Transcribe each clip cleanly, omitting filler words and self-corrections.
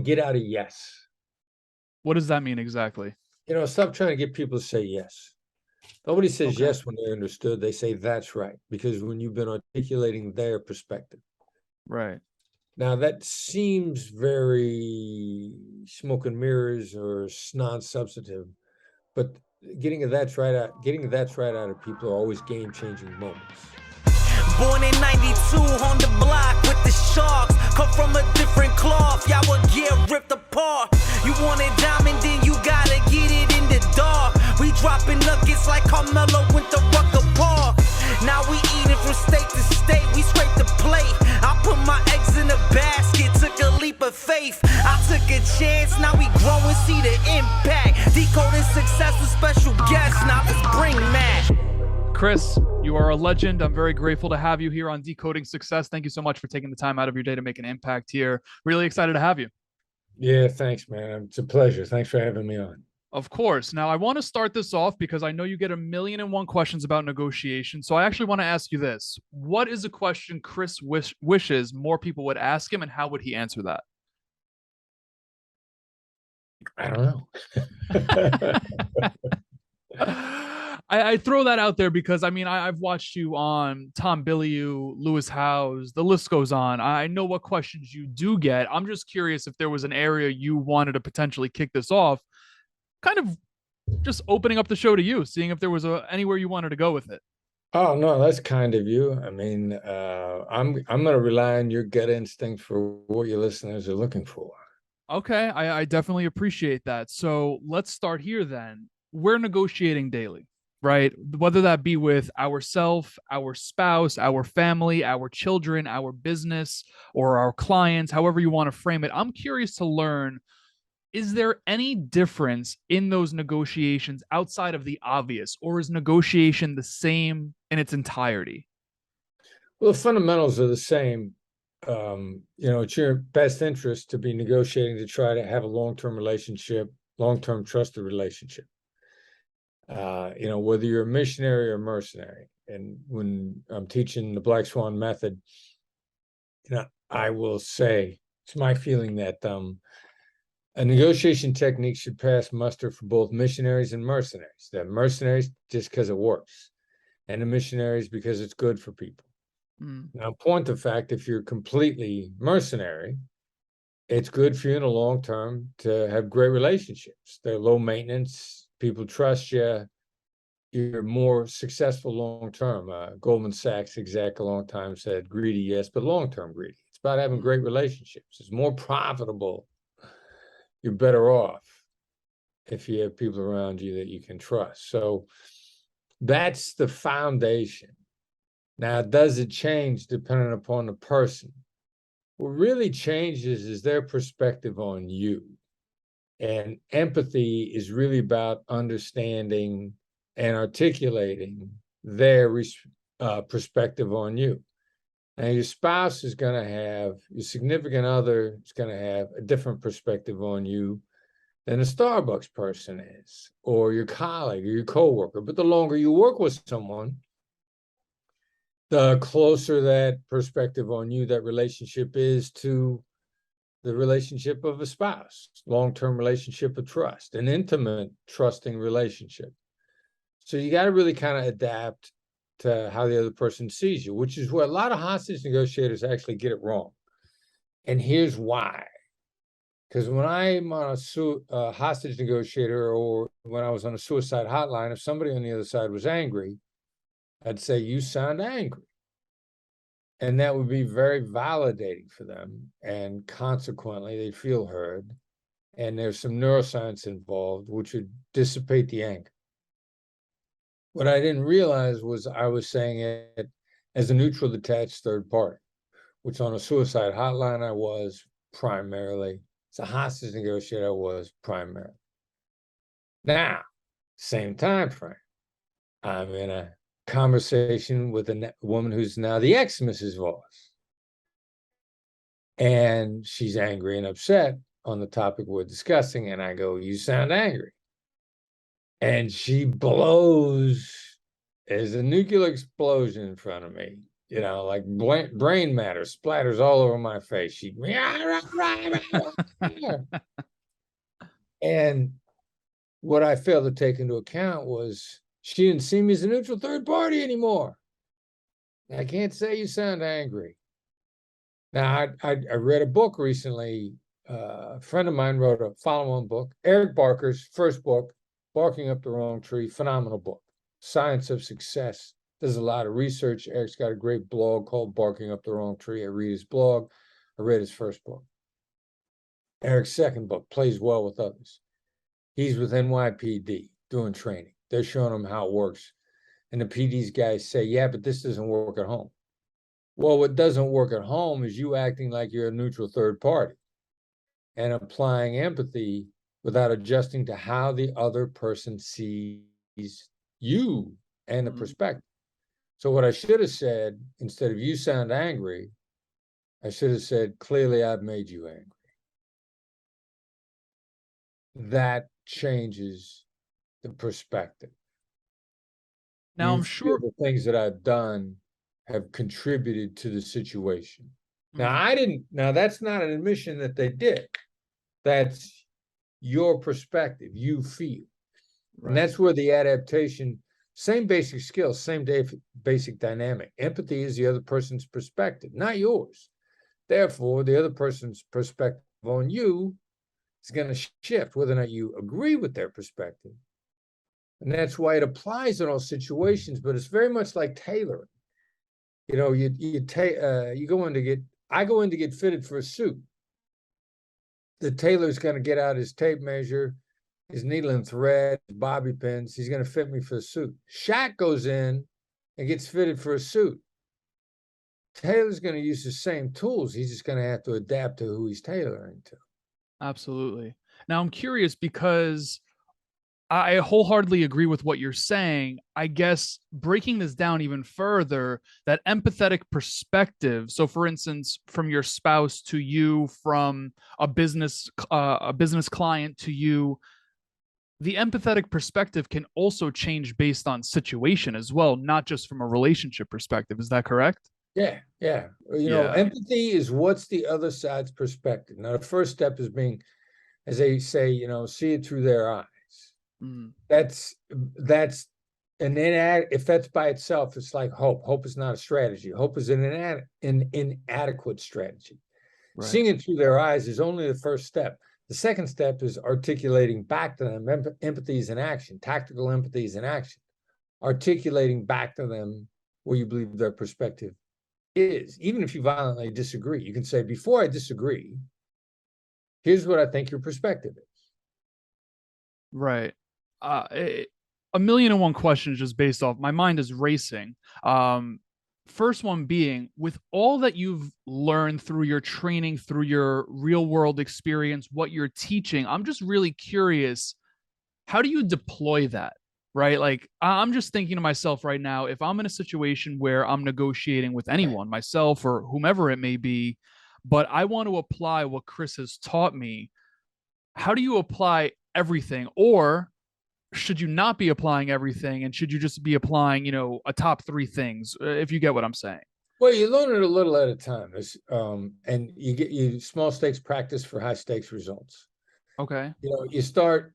get out of yes. What does that mean exactly? Stop trying to get people to say yes. Nobody says Okay. yes when they're understood. They say that's right, because when you've been articulating their perspective. Right. Now, that seems very smoke and mirrors or non-substantive, but getting that's right out of people are always game-changing moments. Born in 92 on the block with the Sharks. Come from a different cloth, y'all would get ripped apart. You want it diamond, then you gotta get it in the dark. We dropping nuggets like Carmelo went to Rucker Park. Now we eating from state to state, we scrape the plate. I put my eggs in a basket, took a leap of faith. I took a chance, now we grow and see the impact. Decoding Success with special guests, now let's bring Matt. Chris, you are a legend. I'm very grateful to have you here on Decoding Success. Thank you so much for taking the time out of your day to make an impact here. Really excited to have you. Yeah, thanks, man. It's a pleasure. Thanks for having me on. Of course. Now, I want to start this off because I know you get 1,000,001 questions about negotiation. So I actually want to ask you this. What is a question Chris wishes more people would ask him, and how would he answer that? I don't know. I throw that out there because, I've watched you on Tom Bilyeu, Lewis Howes, the list goes on. I know what questions you do get. I'm just curious if there was an area you wanted to potentially kick this off, kind of just opening up the show to you, seeing if there was anywhere you wanted to go with it. Oh, no, that's kind of you. I'm going to rely on your gut instinct for what your listeners are looking for. Okay, I definitely appreciate that. So let's start here then. We're negotiating daily, right? Whether that be with ourselves, our spouse, our family, our children, our business, or our clients, however you want to frame it. I'm curious to learn, is there any difference in those negotiations outside of the obvious, or is negotiation the same in its entirety? Well, the fundamentals are the same. It's your best interest to be negotiating to try to have a long-term relationship, long-term trusted relationship. Whether you're a missionary or mercenary. And when I'm teaching the Black Swan method, I will say it's my feeling that a negotiation technique should pass muster for both missionaries and mercenaries. The mercenaries just because it works, and the missionaries because it's good for people. Now, point the fact, if you're completely mercenary, it's good for you in the long term to have great relationships. They're low maintenance. People trust you. You're more successful long term. Goldman Sachs exec a long time said, greedy, yes, but long term greedy. It's about having great relationships. It's more profitable. You're better off if you have people around you that you can trust. So that's the foundation. Now, does it change depending upon the person? What really changes is their perspective on you. And empathy is really about understanding and articulating their perspective on you. Now, your spouse is going to have, your significant other is going to have a different perspective on you than a Starbucks person is, or your colleague or your coworker. But the longer you work with someone, the closer that perspective on you, that relationship is to the relationship of a spouse, long-term relationship of trust, an intimate, trusting relationship. So you got to really kind of adapt to how the other person sees you, which is where a lot of hostage negotiators actually get it wrong. And here's why. Because when I'm on a hostage negotiator, or when I was on a suicide hotline, if somebody on the other side was angry, I'd say, you sound angry. And that would be very validating for them. And consequently, they'd feel heard. And there's some neuroscience involved, which would dissipate the anger. What I didn't realize was I was saying it as a neutral, detached third party, which on a suicide hotline I was primarily. As a hostage negotiator, I was primarily. Now, same time frame, I'm in a conversation with a woman who's now the ex-Mrs. Voss. And she's angry and upset on the topic we're discussing. And I go, you sound angry. And she blows. There's a nuclear explosion in front of me. like brain matter splatters all over my face. She and what I failed to take into account was she didn't see me as a neutral third party anymore. I can't say you sound angry. Now, I read a book recently. A friend of mine wrote a follow-on book, Eric Barker's first book, Barking Up the Wrong Tree, phenomenal book, Science of Success. Does a lot of research. Eric's got a great blog called Barking Up the Wrong Tree. I read his blog. I read his first book. Eric's second book, Plays Well with Others. He's with NYPD doing training. They're showing him how it works. And the PD's guys say, yeah, but this doesn't work at home. Well, what doesn't work at home is you acting like you're a neutral third party and applying empathy without adjusting to how the other person sees you and the perspective. So what I should have said, instead of you sound angry, I should have said, clearly I've made you angry. That changes the perspective. Now, You I'm sure feel the things that I've done have contributed to the situation. Now that's not an admission that they did. That's your perspective, you feel. Right. And that's where the adaptation, same basic skills, same basic dynamic. Empathy is the other person's perspective, not yours. Therefore, the other person's perspective on you is going to shift, whether or not you agree with their perspective. And that's why it applies in all situations, but it's very much like tailoring. You know, I go in to get fitted for a suit. The tailor's going to get out his tape measure, his needle and thread, his bobby pins. He's going to fit me for a suit. Shaq goes in and gets fitted for a suit. Taylor's going to use the same tools. He's just going to have to adapt to who he's tailoring to. Absolutely. Now, I'm curious because I wholeheartedly agree with what you're saying. I guess breaking this down even further, that empathetic perspective. So, for instance, from your spouse to you, from a business client to you, the empathetic perspective can also change based on situation as well, not just from a relationship perspective. Is that correct? Yeah. You know, empathy is what's the other side's perspective. Now, the first step is being, as they say, see it through their eyes. That's if that's by itself, it's like hope. Hope is not a strategy. Hope is an inadequate strategy. Right. Seeing it through their eyes is only the first step. The second step is articulating back to them. Empathy is in action. Tactical empathy is in action. Articulating back to them where you believe their perspective is. Even if you violently disagree, you can say, before I disagree, here's what I think your perspective is. Right. 1,000,001 questions just based off. My mind is racing. First one being, with all that you've learned through your training, through your real world experience, what you're teaching, I'm just really curious, how do you deploy that? Right? Like, I'm just thinking to myself right now, if I'm in a situation where I'm negotiating with anyone, myself or whomever it may be, but I want to apply what Chris has taught me, how do you apply everything? Or should you not be applying everything, and should you just be applying, a top 3 things, if you get what I'm saying? Well, you learn it a little at a time, and you get small stakes practice for high stakes results. Okay. You start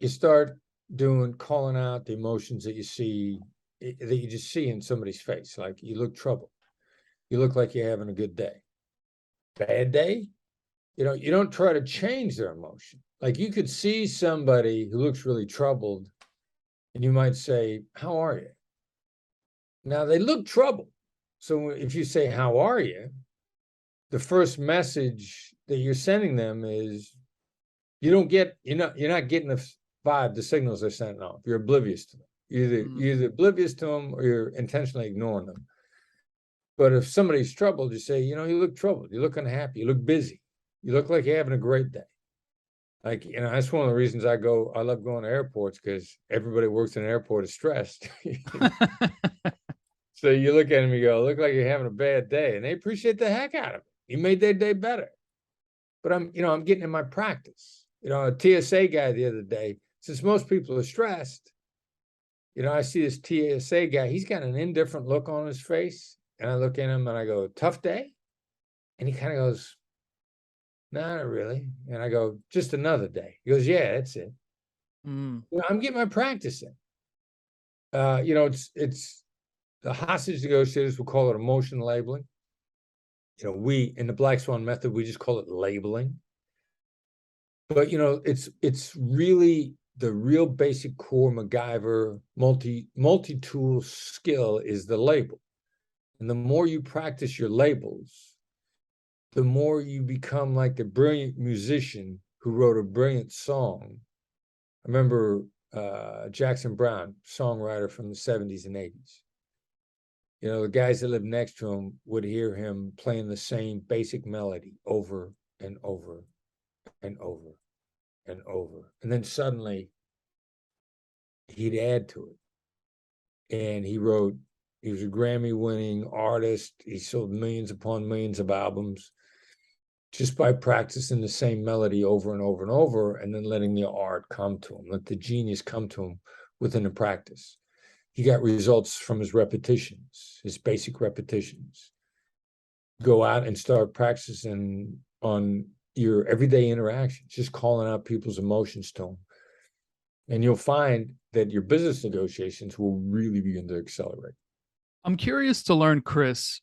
calling out the emotions that you just see in somebody's face. Like, you look troubled. You look like you're having a good day. Bad day? You don't try to change their emotion. Like, you could see somebody who looks really troubled, and you might say, how are you? Now, they look troubled. So if you say, how are you? The first message that you're sending them is, you're not getting the vibe, the signals they're sending off. You're oblivious to them. You're either oblivious to them or you're intentionally ignoring them. But if somebody's troubled, you say, you look troubled. You look unhappy. You look busy. You look like you're having a great day. Like, that's one of the reasons I love going to airports, because everybody who works in an airport is stressed. So you look at them, you go, look like you're having a bad day. And they appreciate the heck out of it. You made their day better. But I'm getting in my practice. A TSA guy the other day, since most people are stressed, I see this TSA guy, he's got an indifferent look on his face. And I look at him and I go, tough day? And he kind of goes, no, not really. And I go, just another day. He goes, yeah, that's it. I'm getting my practice in. It's the hostage negotiators will call it emotion labeling. We in the Black Swan method, we just call it labeling. But it's really the real basic core MacGyver multi-tool skill is the label. And the more you practice your labels, the more you become like a brilliant musician who wrote a brilliant song. I remember Jackson Browne, songwriter from the 70s and 80s. The guys that lived next to him would hear him playing the same basic melody over and over and over and over. And then suddenly he'd add to it. And he was a Grammy-winning artist. He sold millions upon millions of albums just by practicing the same melody over and over and over, and then letting the art come to him, let the genius come to him within the practice. He got results from his repetitions, his basic repetitions. Go out and start practicing on your everyday interactions, just calling out people's emotions to them. And you'll find that your business negotiations will really begin to accelerate. I'm curious to learn, Chris,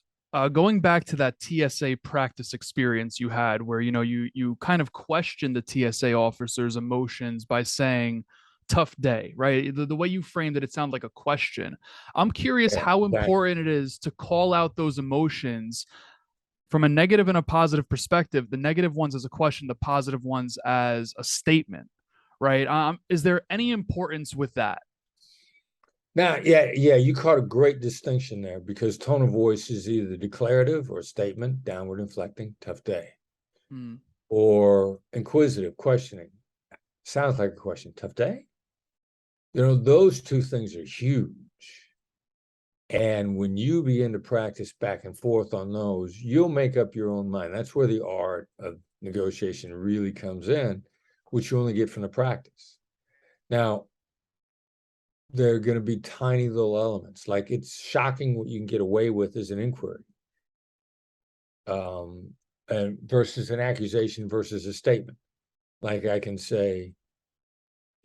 going back to that TSA practice experience you had where, you kind of questioned the TSA officer's emotions by saying, tough day, right? The way you framed it, it sounded like a question. I'm curious how important it is to call out those emotions from a negative and a positive perspective, the negative ones as a question, the positive ones as a statement, right? Is there any importance with that? Now, yeah, you caught a great distinction there, because tone of voice is either declarative or statement, downward inflecting, tough day, or inquisitive, questioning. Sounds like a question, tough day? Those two things are huge. And when you begin to practice back and forth on those, you'll make up your own mind. That's where the art of negotiation really comes in, which you only get from the practice. Now, there are going to be tiny little elements. Like, it's shocking what you can get away with as an inquiry, and versus an accusation versus a statement. Like, I can say,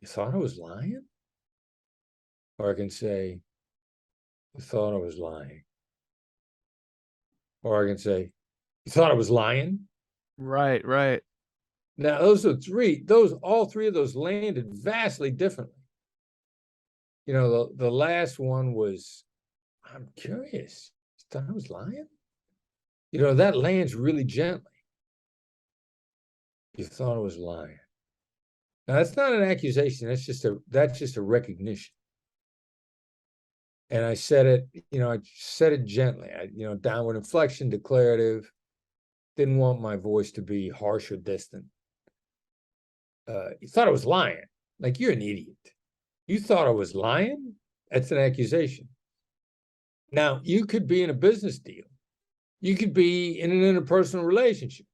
you thought I was lying? Or I can say, you thought I was lying. Or I can say, you thought I was lying? Right. Now, all three of those landed vastly differently. The last one was, I'm curious, you thought I was lying? That lands really gently. You thought I was lying. Now, that's not an accusation. That's just a recognition. And I said it gently. Downward inflection, declarative. Didn't want my voice to be harsh or distant. You thought I was lying. Like, you're an idiot. You thought I was lying? That's an accusation. Now, you could be in a business deal. You could be in an interpersonal relationship.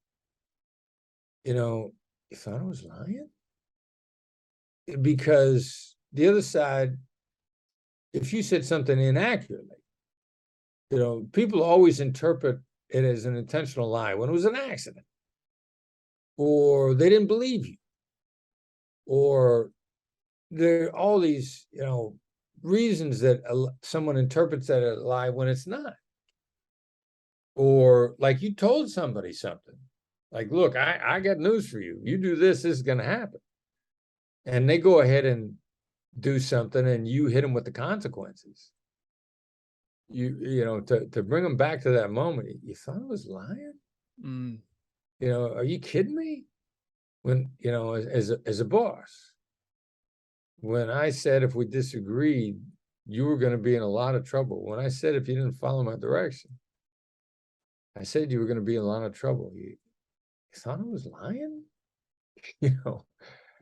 You thought I was lying? Because the other side, if you said something inaccurately, people always interpret it as an intentional lie when it was an accident, or they didn't believe you, or there are all these, reasons that someone interprets that a lie when it's not. Or like, you told somebody something, like, look, I got news for you. You do this, this is going to happen. And they go ahead and do something, and you hit them with the consequences. To bring them back to that moment, you thought I was lying? Are you kidding me? When, as a boss, when I said if we disagreed, you were going to be in a lot of trouble. When I said if you didn't follow my direction, I said you were going to be in a lot of trouble. You thought I was lying?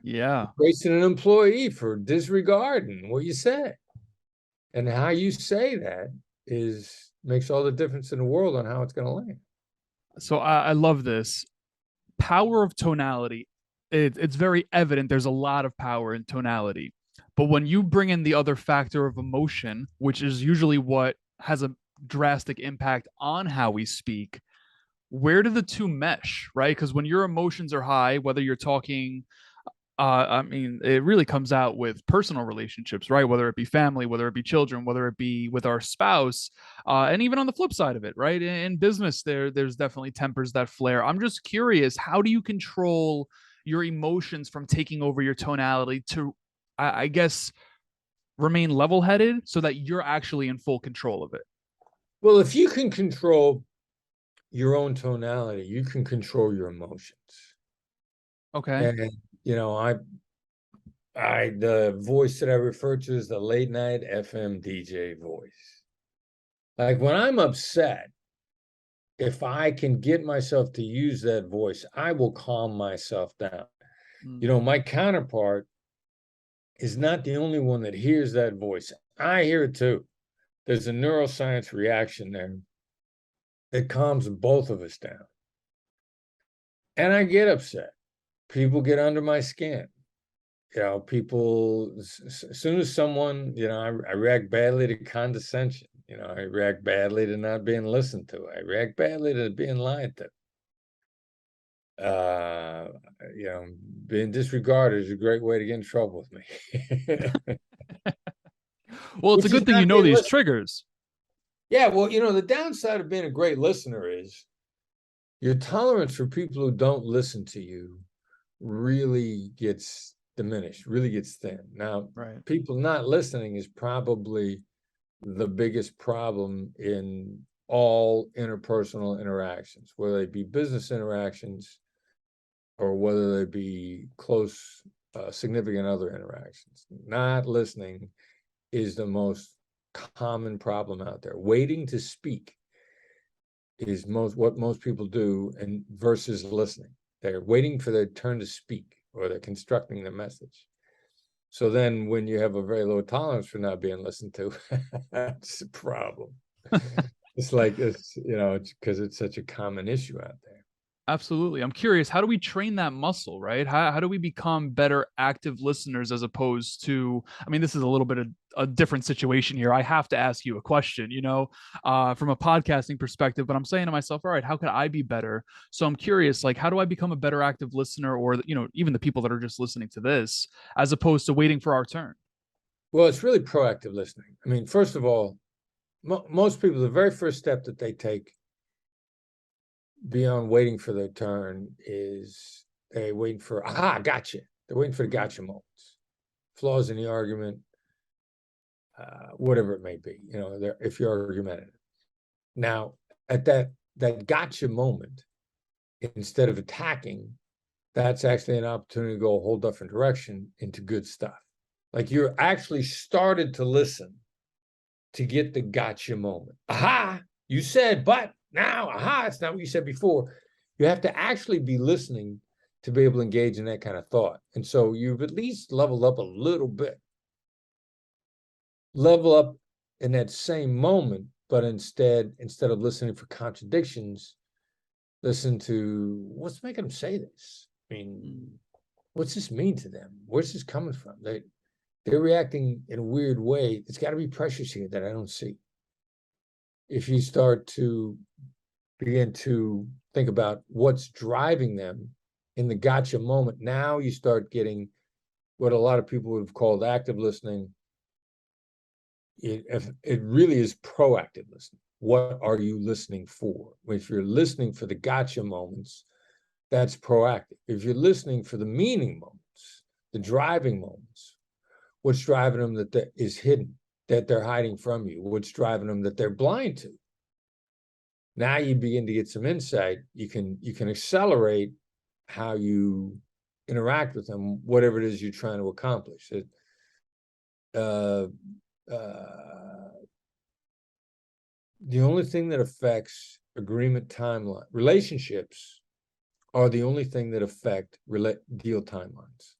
Yeah. Wasting an employee for disregarding what you said. And how you say that makes all the difference in the world on how it's going to land. So I love this. Power of tonality. It's very evident there's a lot of power in tonality. But when you bring in the other factor of emotion, which is usually what has a drastic impact on how we speak. Where do the two mesh, right? Because when your emotions are high, whether you're talking, I mean, it really comes out with personal relationships, right? Whether it be family, whether it be children, whether it be with our spouse, and even on the flip side of it, right? In business, there's definitely tempers that flare. I'm just curious, how do you control your emotions from taking over your tonality to, I guess, remain level-headed so that you're actually in full control of it? Well, if you can control your own tonality, you can control your emotions. Okay. And the voice that I refer to as the late night FM DJ voice. Like when I'm upset, if I can get myself to use that voice, I will calm myself down. My counterpart is not the only one that hears that voice. I hear it too. There's a neuroscience reaction there that calms both of us down. And I get upset. People get under my skin. People, as soon as someone, I react badly to condescension. I react badly to not being listened to. I react badly to being lied to. Being disregarded is a great way to get in trouble with me. Well, it's a good thing you know these triggers. Yeah, well, the downside of being a great listener is your tolerance for people who don't listen to you really gets diminished, really gets thin. Now, right. People not listening is probably the biggest problem in all interpersonal interactions, whether they be business interactions or whether they be close, significant other interactions. Not listening is the most common problem out there. Waiting to speak is what most people do, and versus listening. They're waiting for their turn to speak, or they're constructing their message. So then when you have a very low tolerance for not being listened to, that's a problem. It's like, it's because it's such a common issue out there. Absolutely. I'm curious, how do we train that muscle, right? How do we become better active listeners as opposed to, I mean, this is a little bit of a different situation here. I have to ask you a question, from a podcasting perspective, but I'm saying to myself, all right, how could I be better? So I'm curious, like, how do I become a better active listener, or, even the people that are just listening to this, as opposed to waiting for our turn? Well, it's really proactive listening. I mean, first of all, most people, the very first step that they take beyond waiting for their turn is they waiting for, aha, gotcha. They're waiting for the gotcha moments, flaws in the argument, whatever it may be, if you're argumentative. Now, at that gotcha moment, instead of attacking, that's actually an opportunity to go a whole different direction into good stuff. Like you're actually started to listen to get the gotcha moment. Aha, you said, but now, aha, it's not what you said before. You have to actually be listening to be able to engage in that kind of thought. And so you've at least leveled up a little bit. Level up in that same moment, but instead of listening for contradictions, listen to what's making them say this. I mean, what's this mean to them? Where's this coming from? They're reacting in a weird way. There's got to be pressures here that I don't see. If you start to begin to think about what's driving them in the gotcha moment, now you start getting what a lot of people would have called active listening. It really is proactive listening. What are you listening for? If you're listening for the gotcha moments, that's proactive. If you're listening for the meaning moments, the driving moments, what's driving them that is hidden, that they're hiding from you? What's driving them that they're blind to? Now you begin to get some insight. You can accelerate how you interact with them, whatever it is you're trying to accomplish. The only thing that affects agreement timeline, relationships are the only thing that affect deal timelines.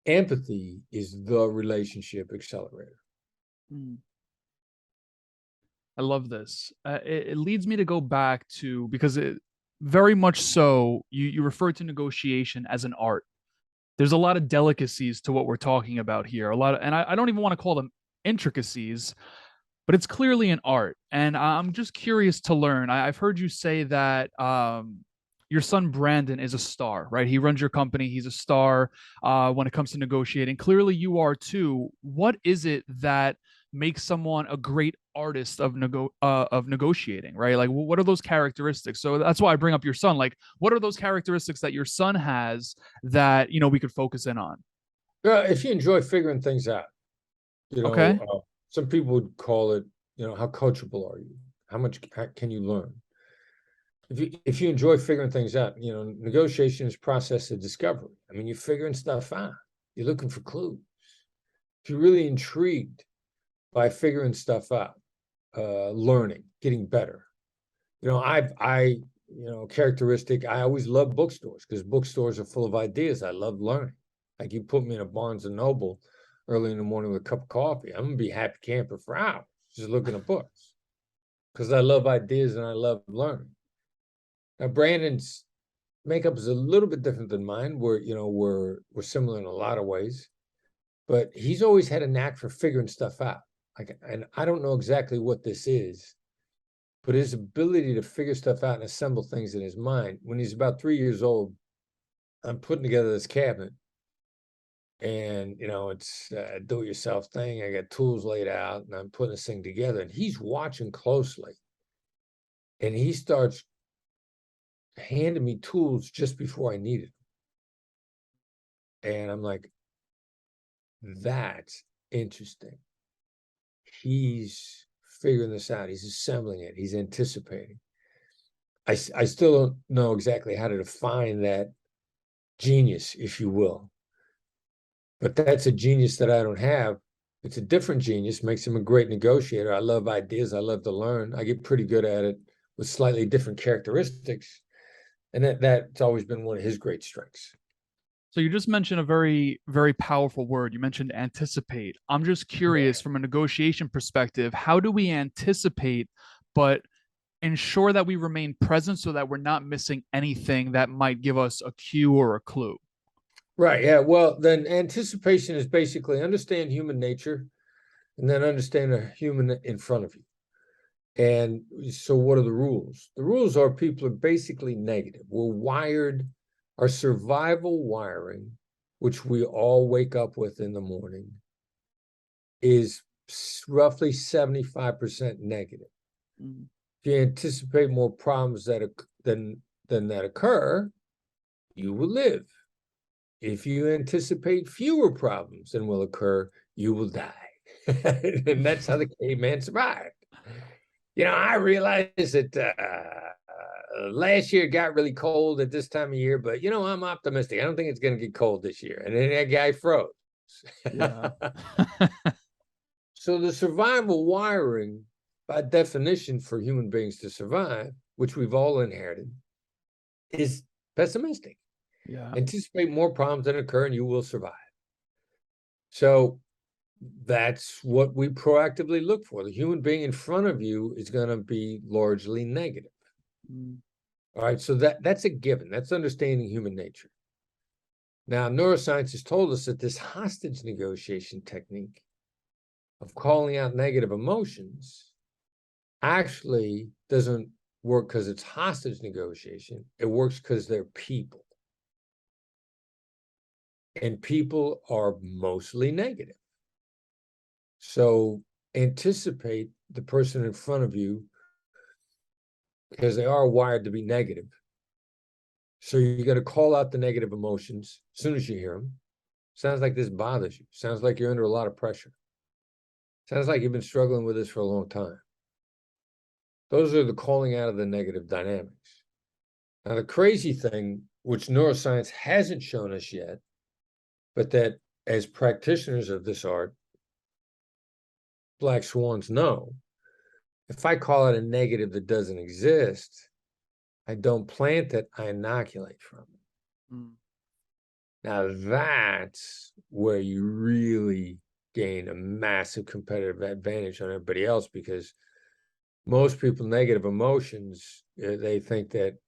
Empathy is the relationship accelerator. I love this. It leads me to go back to, because it very much so, you refer to negotiation as an art. There's a lot of delicacies to what we're talking about here. And I don't even want to call them intricacies. but it's clearly an art. And I'm just curious to learn. I've heard you say that your son Brandon is a star, right? He runs your company. He's a star when it comes to negotiating. Clearly, you are too. What is it that makes someone a great artist of negotiating, right? Like, what are those characteristics? So that's why I bring up your son. Like, what are those characteristics that your son has that we could focus in on? If you enjoy figuring things out, Okay. some people would call it, how coachable are you? How much can you learn? If you enjoy figuring things out, negotiation is process of discovery. I mean, you're figuring stuff out. You're looking for clues. If you're really intrigued by figuring stuff out, learning, getting better. Characteristic, I always love bookstores because bookstores are full of ideas. I love learning. Like you put me in a Barnes and Noble early in the morning with a cup of coffee, I'm gonna be a happy camper for hours just looking at books because I love ideas and I love learning. Now, Brandon's makeup is a little bit different than mine. We're similar in a lot of ways, but he's always had a knack for figuring stuff out. And I don't know exactly what this is, but his ability to figure stuff out and assemble things in his mind. When he's about 3 years old, I'm putting together this cabinet, and it's a do-it-yourself thing. I got tools laid out, and I'm putting this thing together, and he's watching closely, and he starts handing me tools just before I needed them. And I'm like, that's interesting. He's figuring this out. He's assembling it. He's anticipating. I still don't know exactly how to define that genius, if you will. But that's a genius that I don't have. It's a different genius, makes him a great negotiator. I love ideas. I love to learn. I get pretty good at it with slightly different characteristics. And that's always been one of his great strengths. So you just mentioned a very, very powerful word. You mentioned anticipate. I'm just curious from a negotiation perspective, how do we anticipate, but ensure that we remain present so that we're not missing anything that might give us a cue or a clue? Right. Yeah. Well, then anticipation is basically understand human nature and then understand a human in front of you. And so what are the rules? The rules are people are basically negative. We're wired, our survival wiring, which we all wake up with in the morning, is roughly 75% negative. Mm-hmm. If you anticipate more problems than that occur, you will live. If you anticipate fewer problems than will occur, you will die. And that's how the caveman survived. I realized that last year it got really cold at this time of year, but I'm optimistic. I don't think it's going to get cold this year. And then that guy froze. Yeah. So the survival wiring, by definition, for human beings to survive, which we've all inherited, is pessimistic. Yeah. Anticipate more problems than occur and you will survive. So that's what we proactively look for. The human being in front of you is going to be largely negative. Mm. All right, so that's a given. That's understanding human nature. Now, neuroscience has told us that this hostage negotiation technique of calling out negative emotions actually doesn't work because it's hostage negotiation. It works because they're people. And people are mostly negative. So anticipate the person in front of you because they are wired to be negative. So you got to call out the negative emotions as soon as you hear them. Sounds like this bothers you. Sounds like you're under a lot of pressure. Sounds like you've been struggling with this for a long time. Those are the calling out of the negative dynamics. Now, the crazy thing, which neuroscience hasn't shown us yet, but that as practitioners of this art, black swans know, if I call it a negative that doesn't exist, I don't plant it, I inoculate from it. Mm. Now that's where you really gain a massive competitive advantage on everybody else, because most people, negative emotions, they think that,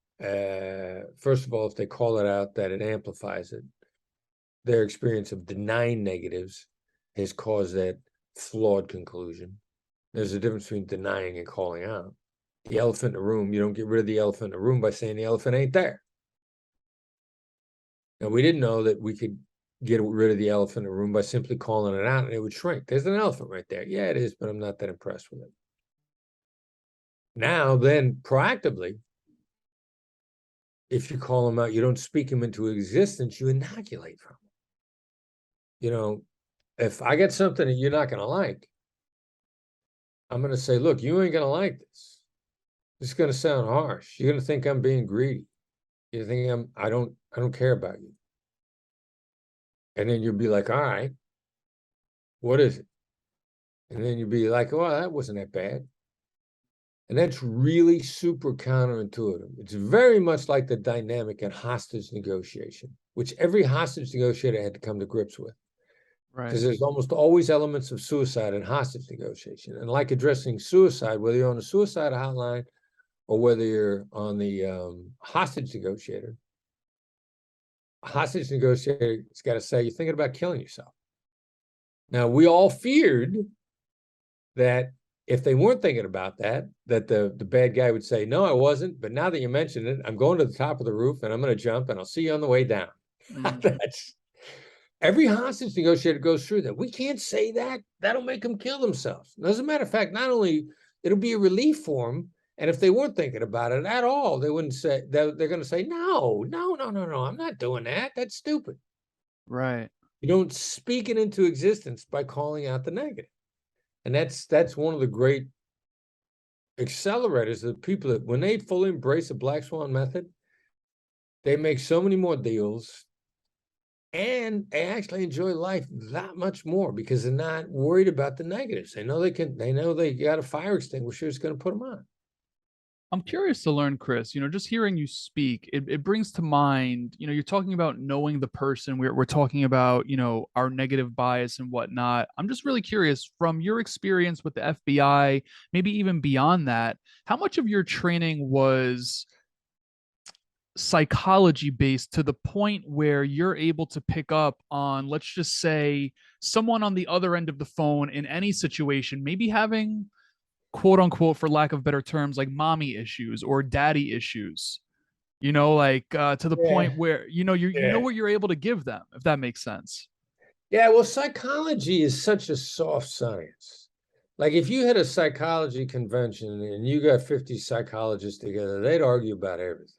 first of all, if they call it out, that it amplifies it. Their experience of denying negatives has caused that flawed conclusion. There's a difference between denying and calling out. The elephant in the room, you don't get rid of the elephant in the room by saying the elephant ain't there. And we didn't know that we could get rid of the elephant in the room by simply calling it out and it would shrink. There's an elephant right there. Yeah, it is, but I'm not that impressed with it. Now, then, proactively, if you call them out, you don't speak them into existence, you inoculate from them. You know, if I get something that you're not going to like, I'm going to say, look, you ain't going to like this. This is going to sound harsh. You're going to think I'm being greedy. You think I don't care about you. And then you'll be like, all right, what is it? And then you'll be like, well, that wasn't that bad. And that's really super counterintuitive. It's very much like the dynamic in hostage negotiation, which every hostage negotiator had to come to grips with. Right. Because there's almost always elements of suicide in hostage negotiation. And like addressing suicide, whether you're on a suicide hotline or whether you're on the hostage negotiator's got to say, you're thinking about killing yourself. Now, we all feared that if they weren't thinking about that the bad guy would say, no, I wasn't. But now that you mentioned it, I'm going to the top of the roof and I'm going to jump and I'll see you on the way down. That's every hostage negotiator goes through that. We can't say that. That'll make them kill themselves. As a matter of fact, not only it'll be a relief for them, and if they weren't thinking about it at all, they wouldn't say, they're going to say, no, I'm not doing that. That's stupid. Right. You don't speak it into existence by calling out the negative. And that's one of the great accelerators of people that when they fully embrace the Black Swan method, they make so many more deals and they actually enjoy life that much more because they're not worried about the negatives. They know they got a fire extinguisher that's going to put them on. I'm curious to learn, Chris, just hearing you speak, it brings to mind, you're talking about knowing the person. We're talking about, our negative bias and whatnot. I'm just really curious from your experience with the FBI, maybe even beyond that, how much of your training was psychology based to the point where you're able to pick up on, let's just say, someone on the other end of the phone in any situation, maybe having, quote unquote, for lack of better terms, like mommy issues or daddy issues, to the point where, you know what you're able to give them, if that makes sense. Yeah, well, psychology is such a soft science. Like if you had a psychology convention and you got 50 psychologists together, they'd argue about everything.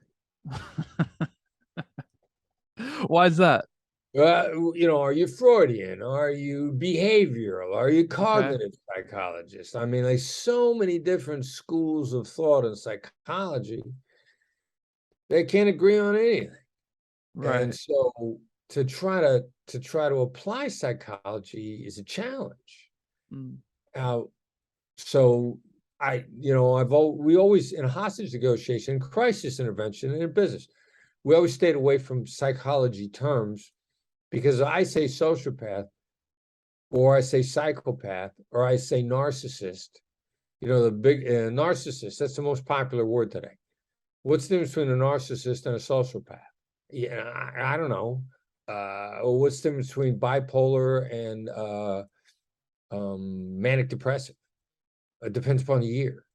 Why is that? Are you Freudian? Are you behavioral? Are you cognitive psychologist? I mean, there's so many different schools of thought in psychology. They can't agree on anything. Right. And so to try to apply psychology is a challenge. Now, so we always in hostage negotiation, crisis intervention, and in business, we always stayed away from psychology terms. Because I say sociopath, or I say psychopath, or I say narcissist, the big narcissist, that's the most popular word today. What's the difference between a narcissist and a sociopath? Yeah, I don't know. What's the difference between bipolar and manic depressive? It depends upon the year.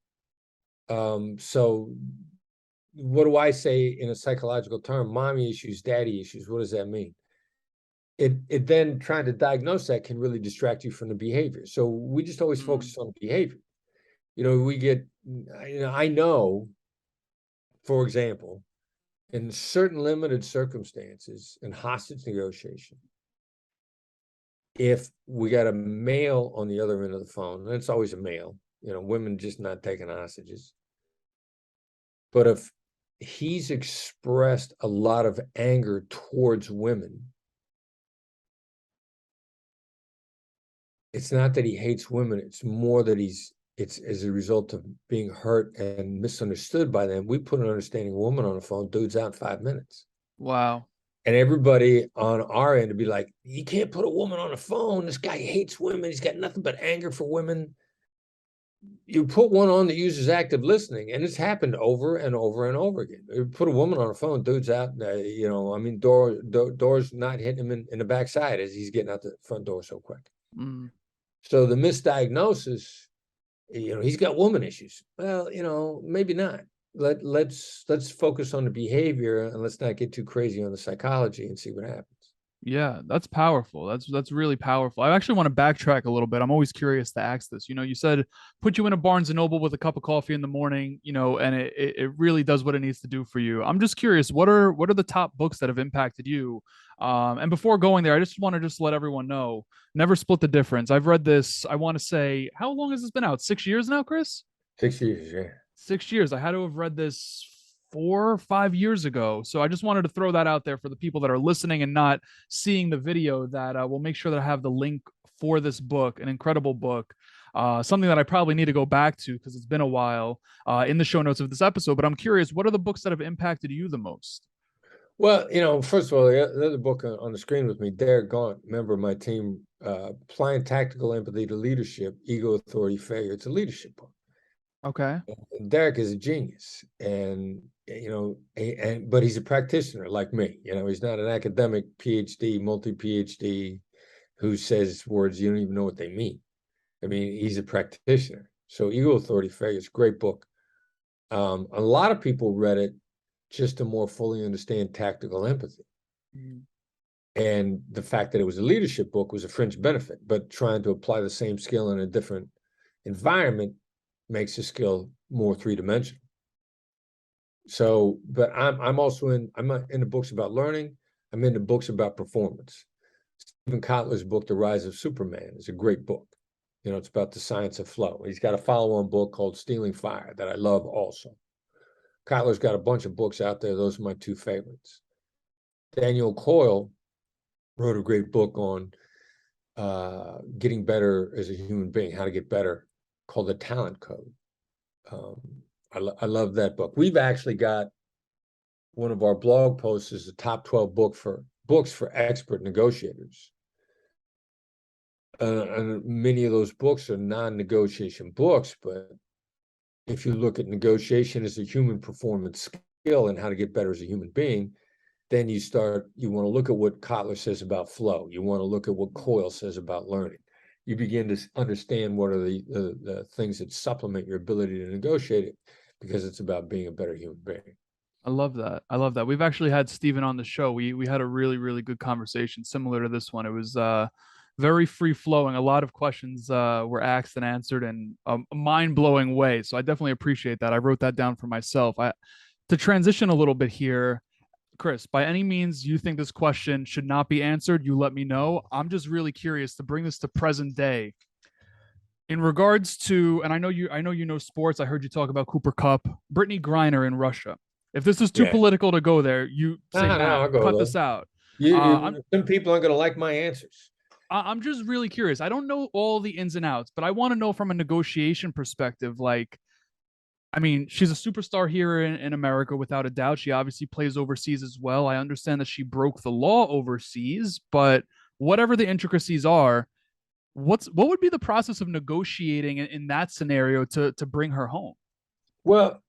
So what do I say in a psychological term? Mommy issues, daddy issues, what does that mean? It then trying to diagnose that can really distract you from the behavior. So we just always focus on behavior. I know, for example, in certain limited circumstances in hostage negotiation, if we got a male on the other end of the phone, and it's always a male, women just not taking hostages. But if he's expressed a lot of anger towards women, it's not that he hates women, it's more that it's as a result of being hurt and misunderstood by them. We put an understanding woman on the phone, dude's out in 5 minutes. Wow. And everybody on our end would be like, you can't put a woman on the phone. This guy hates women. He's got nothing but anger for women. You put one on that uses active listening, and it's happened over and over and over again. You put a woman on the phone, dude's out, door's not hitting him in the backside as he's getting out the front door so quick. So the misdiagnosis he's got woman issues. Well, maybe not. Let's focus on the behavior, and let's not get too crazy on the psychology and see what happens. Yeah, that's powerful. That's really powerful. I actually want to backtrack a little bit. I'm always curious to ask this. You said put you in a Barnes and Noble with a cup of coffee in the morning, and it really does what it needs to do for you. I'm just curious, what are the top books that have impacted you? And before going there, I just want to let everyone know, Never Split the Difference. I've read this, I want to say, how long has this been out? 6 years now, Chris? 6 years, yeah. 6 years. I had to have read this 4 or 5 years ago. So I just wanted to throw that out there for the people that are listening and not seeing the video, that we'll make sure that I have the link for this book, an incredible book, something that I probably need to go back to because it's been a while, in the show notes of this episode. But I'm curious, what are the books that have impacted you the most? Well, first of all, the other book on the screen with me, Derek Gaunt, member of my team, Applying Tactical Empathy to Leadership, Ego, Authority, Failure. It's a leadership book. Okay. And Derek is a genius, and but he's a practitioner like me. He's not an academic PhD, multi-PhD who says words you don't even know what they mean. I mean, he's a practitioner. So Ego, Authority, Failure is a great book. A lot of people read it just to more fully understand tactical empathy. Mm. And the fact that it was a leadership book was a fringe benefit, but trying to apply the same skill in a different environment makes the skill more three-dimensional. So, but I'm also into books about learning. I'm into books about performance. Stephen Kotler's book, The Rise of Superman, is a great book. It's about the science of flow. He's got a follow-on book called Stealing Fire that I love also. Kotler's got a bunch of books out there. Those are my two favorites. Daniel Coyle wrote a great book on getting better as a human being, how to get better, called The Talent Code. I love that book. We've actually got one of our blog posts is the top 12 books for expert negotiators. And many of those books are non-negotiation books, but if you look at negotiation as a human performance skill and how to get better as a human being, then you want to look at what Kotler says about flow. You want to look at what Coyle says about learning. You begin to understand what are the things that supplement your ability to negotiate it, because it's about being a better human being. I love that. We've actually had Stephen on the show. We had a really, really good conversation similar to this one. It was very free flowing. A lot of questions were asked and answered in a mind-blowing way. So I definitely appreciate that. I wrote that down for myself. To transition a little bit here, Chris, by any means you think this question should not be answered, you let me know. I'm just really curious to bring this to present day. In regards to, and I know you know sports. I heard you talk about Cooper Cup, Brittney Griner in Russia. If this is too political to go there, you say, I'll cut this out. Some people aren't going to like my answers. I'm just really curious. I don't know all the ins and outs, but I want to know from a negotiation perspective. Like, I mean, she's a superstar here in America, without a doubt. She obviously plays overseas as well. I understand that she broke the law overseas, but whatever the intricacies are, what would be the process of negotiating in that scenario to bring her home? Well,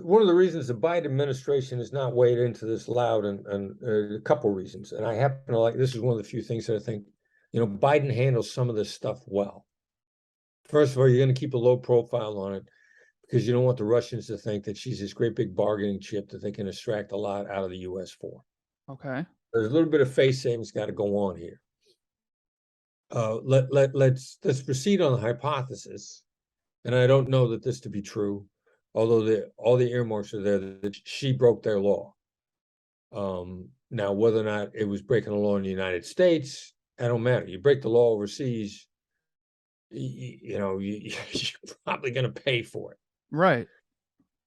one of the reasons the Biden administration has not weighed into this loud, and a couple of reasons, and I happen to like, this is one of the few things that I think, Biden handles some of this stuff well. First of all, you're going to keep a low profile on it because you don't want the Russians to think that she's this great big bargaining chip that they can extract a lot out of the U.S. for. Okay. There's a little bit of face savings got to go on here. Let's proceed on the hypothesis, and I don't know that this to be true, although all the earmarks are there that she broke their law. Now, whether or not it was breaking the law in the United States, that don't matter. You break the law overseas, you're probably going to pay for it. Right.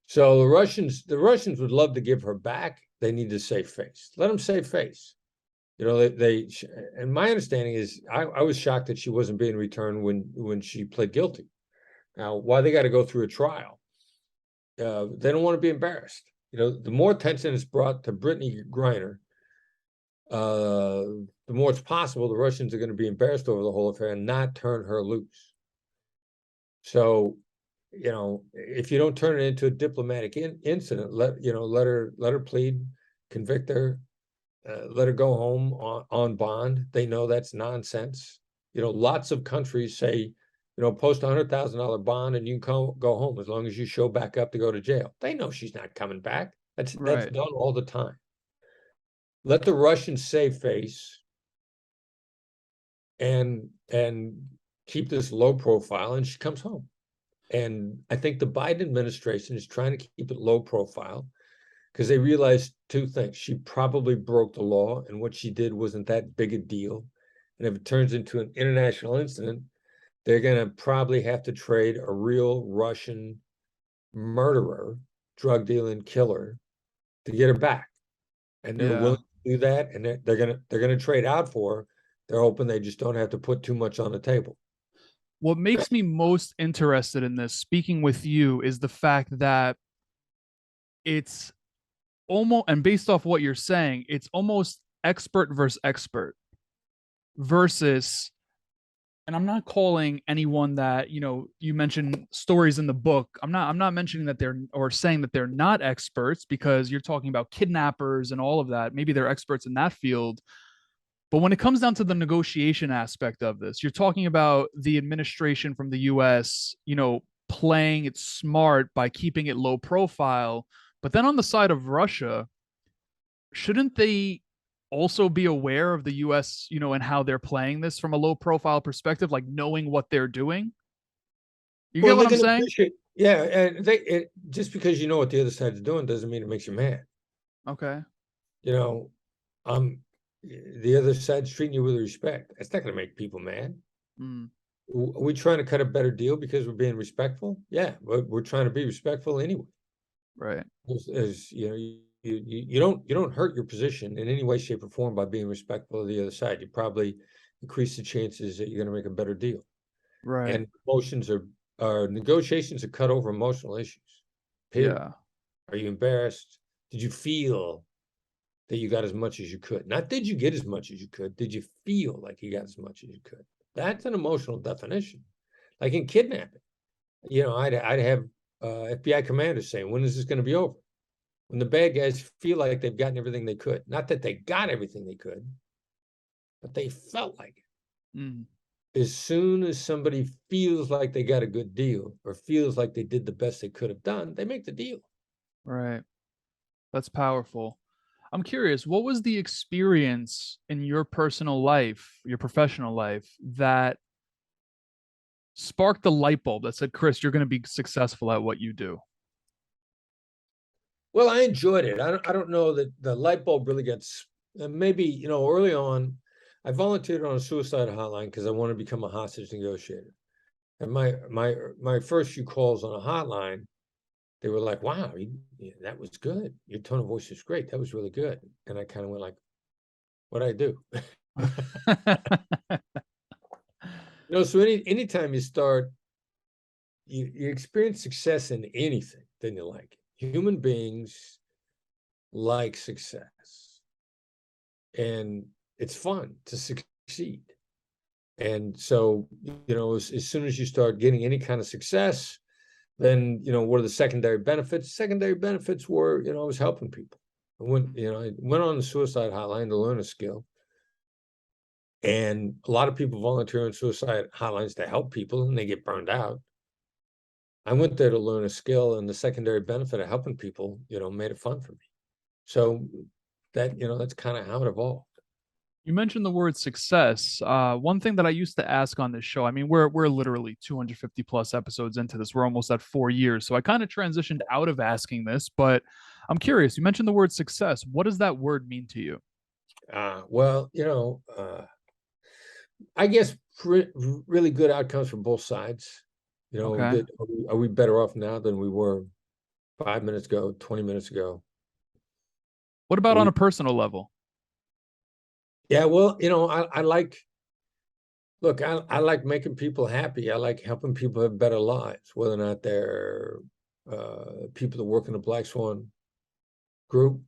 So the Russians would love to give her back. They need to save face. Let them save face. And my understanding is, I was shocked that she wasn't being returned when she pled guilty. Now, why they got to go through a trial? They don't want to be embarrassed. The more attention is brought to Brittney Griner, the more it's possible the Russians are going to be embarrassed over the whole affair and not turn her loose. So, if you don't turn it into a diplomatic incident, let her plead, convict her, let her go home on bond. They know that's nonsense. Lots of countries say post $100,000 bond and you can go home as long as you show back up to go to jail. They know she's not coming back. That's Right. done all the time. Let the Russians save face and keep this low profile, and she comes home. And I think the Biden administration is trying to keep it low profile because they realized two things. She probably broke the law, and what she did wasn't that big a deal. And if it turns into an international incident, they're going to probably have to trade a real Russian murderer, drug dealing killer to get her back. And they're willing to do that, and they're going to trade out for her. They're hoping they just don't have to put too much on the table. What makes me most interested in this, speaking with you, is the fact that it's almost, and based off what you're saying, it's almost expert versus expert versus, and I'm not calling anyone that, you mentioned stories in the book. I'm not mentioning that they're, or saying that they're not experts, because you're talking about kidnappers and all of that. Maybe they're experts in that field. But when it comes down to the negotiation aspect of this, you're talking about the administration from the US, playing it smart by keeping it low profile. But then on the side of Russia, shouldn't they also be aware of the US, and how they're playing this from a low profile perspective, like knowing what they're doing? You get what I'm saying? Yeah, and just because you know what the other side's doing doesn't mean it makes you mad. Okay. The other side's treating you with respect. That's not going to make people mad. Are we trying to cut a better deal because we're being respectful? Yeah, but we're trying to be respectful anyway. Right. You don't hurt your position in any way, shape, or form by being respectful of the other side. You probably increase the chances that you're going to make a better deal. Right. And negotiations are cut over emotional issues. Period. Yeah. Are you embarrassed? Did you feel that you got as much as you could? Not did you get as much as you could? Did you feel like you got as much as you could? That's an emotional definition. Like in kidnapping, I'd have FBI commanders saying, when is this going to be over? When the bad guys feel like they've gotten everything they could. Not that they got everything they could, but they felt like it. As soon as somebody feels like they got a good deal or feels like they did the best they could have done, they make the deal. Right. That's powerful. I'm curious, what was the experience in your personal life, your professional life, that sparked the light bulb that said, Chris, you're going to be successful at what you do? Well, I enjoyed it. I don't know that the light bulb really gets, maybe, early on, I volunteered on a suicide hotline because I wanted to become a hostage negotiator. And my first few calls on a hotline, they were like, wow, that was good. Your tone of voice was great. That was really good. And I kind of went like, what'd I do? So anytime you start, you experience success in anything, then you like it. Human beings like success. And it's fun to succeed. And so, as soon as you start getting any kind of success, then, what are the secondary benefits? Secondary benefits were, I was helping people. I went on the suicide hotline to learn a skill. And a lot of people volunteer on suicide hotlines to help people, and they get burned out. I went there to learn a skill, and the secondary benefit of helping people, made it fun for me. So that, that's kind of how it evolved. You mentioned the word success. One thing that I used to ask on this show, I mean, we're literally 250 plus episodes into this. We're almost at 4 years. So I kind of transitioned out of asking this, but I'm curious. You mentioned the word success. What does that word mean to you? Well, I guess really good outcomes from both sides. Okay. Are we better off now than we were 5 minutes ago, 20 minutes ago? What about on a personal level? Yeah, well, I like making people happy. I like helping people have better lives, whether or not they're people that work in the Black Swan group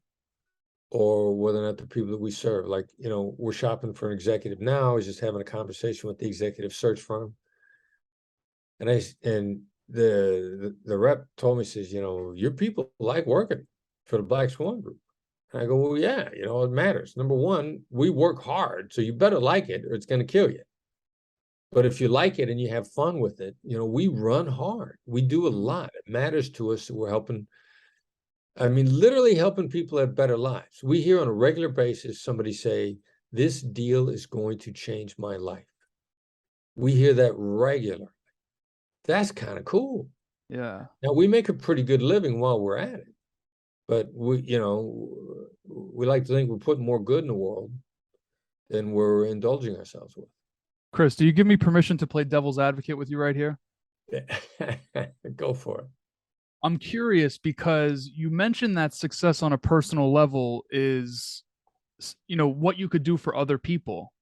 or whether or not the people that we serve. Like, we're shopping for an executive now. I was just having a conversation with the executive search firm. And the rep told me, says, your people like working for the Black Swan group. And I go, well, yeah, it matters. Number one, we work hard, so you better like it or it's going to kill you. But if you like it and you have fun with it, we run hard. We do a lot. It matters to us that we're helping. I mean, literally helping people have better lives. We hear on a regular basis somebody say, this deal is going to change my life. We hear that regularly. That's kind of cool. Yeah. Now, we make a pretty good living while we're at it. But we like to think we're putting more good in the world than we're indulging ourselves with. Chris, do you give me permission to play devil's advocate with you right here? Go for it. I'm curious because you mentioned that success on a personal level is, what you could do for other people.